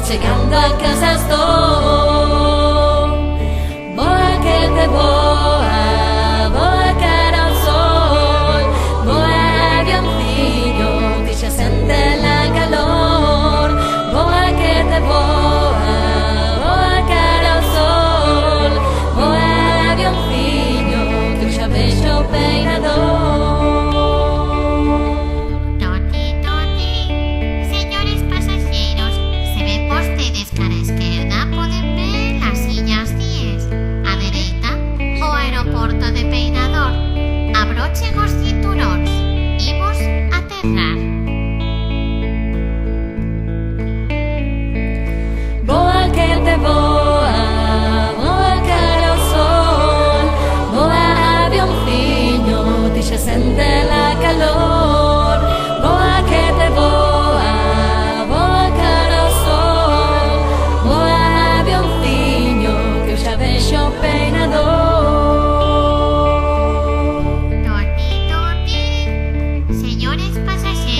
chegando a casa estou. Boa que te boa cara ao sol. Boa avioncinho que xa sente la calor. Boa que te boa cara ao sol. Boa avioncinho que xa vexo o peinador. Abrochen os cinturóns, imos aterrar. Boa que te boa cara ao sol. Boa avioncinho, ti xa sente la calor. Boa que te boa cara ao sol. Boa avioncinho, que eu xa vexo o peinador. Señores pasajeros,